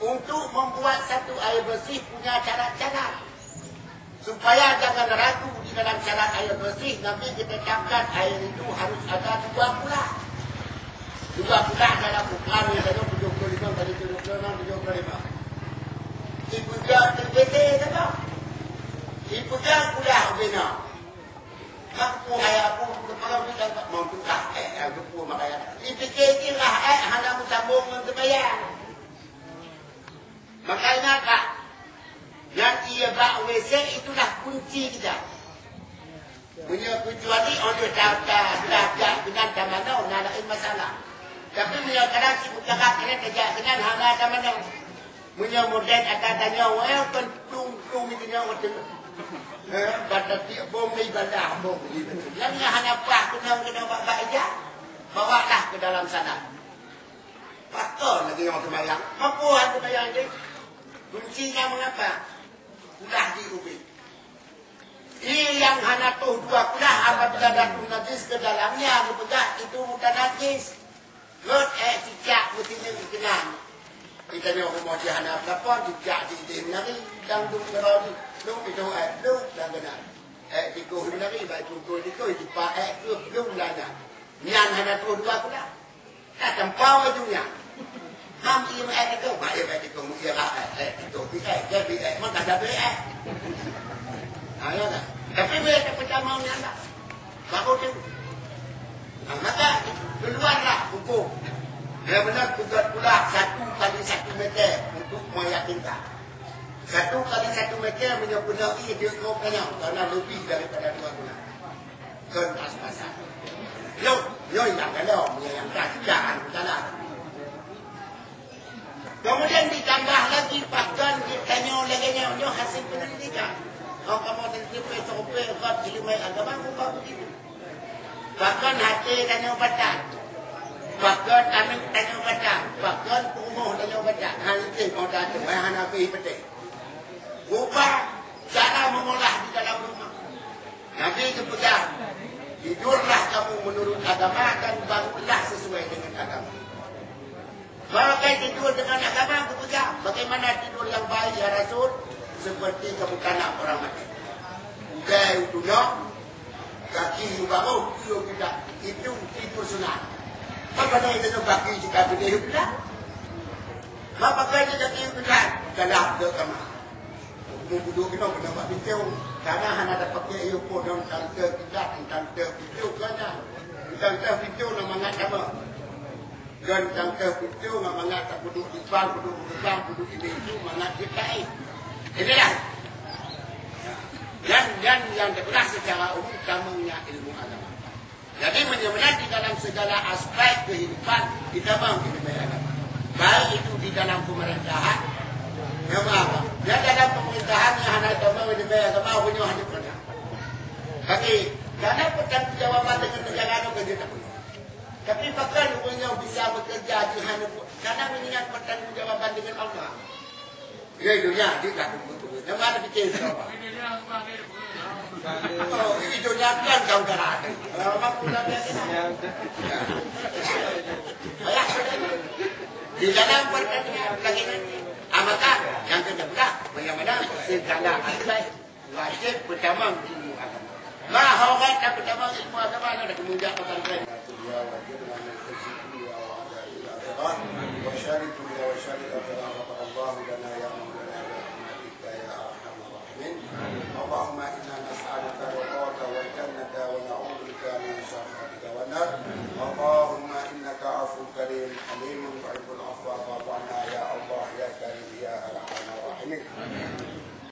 untuk membuat satu air bersih punya cara-cara. Supaya jangan ragu di dalam syarat air bersih, Nabi ditetapkan air itu harus ada 2 pula. 2 pula dalam Bukhari saja 75 kali 76 75. Ibu dia terbete saja. Ibu dia kudah bina. Aku ayah aku kalau kita mau tukar aku makanya. Dipikirlah hanya sambung sembahyang. Makanya Kak, yang ia bak WC itulah kunci kita. Punya kecuali orang dah dengan mana nak ada masalah. Tapi punya kadang si bukan kena kerja dengan hanga ada mana. Punya model ada tanya, wah pentung itu nyawa tu. Pada tiap bom ni bandar bom ni. Yang hanya apa kena buat aja, bawalah ke dalam sana. Patut lagi orang sembahyang. Mampu orang sembahyang ni. Kuncinya mengapa? Sudah diubah. Ini yang hanya tuh 2 kudah apabila datuk najis ke dalamnya berpegang itu bukan najis. Lot cicak mestinya berkenan. Kita ni orang mau hanya berapa cicak di nari dan duk berani. Duk itu duk dan kenan. Dikuh nari baik duk itu pak duk lana. Nian hanya tuh 2 kudah. Tak tempau ajunya. Ham ia itu baik itu ia itu dia mana ada ayo dah. Tapi mereka pertama ni anda. Baru tu. Maka keluarlah hukum. Dia benar tugas pula 1 kali 1 meter untuk meyakinkan. 1 kali 1 meter menyempurnakan dia kau kena kerana lebih daripada 2 bulan. Kan pas-pasan. Yo yang kalau yang tak jangan salah. Kemudian ditambah lagi bahkan ditanya lagi hasil pendidikan. Kalau kamu sendiri sampai buat ilmu agama bukan begitu. Bahkan hati tanya baca, bahkan amin tanya baca, bahkan umur tanya baca. Hal itu kau dah cuba hanapi betul. Ubah cara mengolah di dalam rumah. Nabi kepegang, tidurlah kamu menurut agama dan bangunlah sesuai dengan agama. Kalau tidur dengan agama kepegang, bagaimana tidur yang baik ya Rasul? Seperti kamu kanak orang mati. Ugai utunya, kaki baru, itu tidur sunat. Apa dah itu kaki jika berdiri pula? Apa kaki kaki pula? Kalah ke kamar. Mungkin kita pernah buat pintu. Karena hanya ada pakai iupo dan tante kita, tante pintu kerana. Tante pintu nama ngat sama. Dan tante pintu nama ngat tak duduk di depan, duduk di depan, duduk di pintu, mangat kita inilah yang terbelah secara umum kamunya ilmu agama. Jadi benar-benar di dalam segala aspek kehidupan kita mahu ilmu agama. Baik itu di dalam pemerintahan, yang apa? Ya dalam pemerintahan yang hanya agama ilmu agama punya hanya pernah. Tapi karena bertanggungjawab dengan negara itu kerja tak punya. Tapi bahkan punya bisa bekerja di hanya karena mengingat bertanggungjawab dengan Allah. Ya dunia dia tak betul. Yang mana fikir apa? Oh, ini dunia kan kau kerana. Mak pula dia ni. Di dalam pertanian lagi nanti. Maka yang kedua, bagaimana segala aspek wajib pertama ilmu agama. Maharat yang pertama ilmu agama ada kemudian pertanyaan. وشارك وشارك غفر الله لنا يا مولانا برحمتك يا ارحم الراحمين اللهم انا نسالك رضاك والجنه ونعوذ بك من سخطك والنار اللهم انك عفو كريم حليم تحب العفو فاعف عنا يا الله يا كريم يا ارحم الراحمين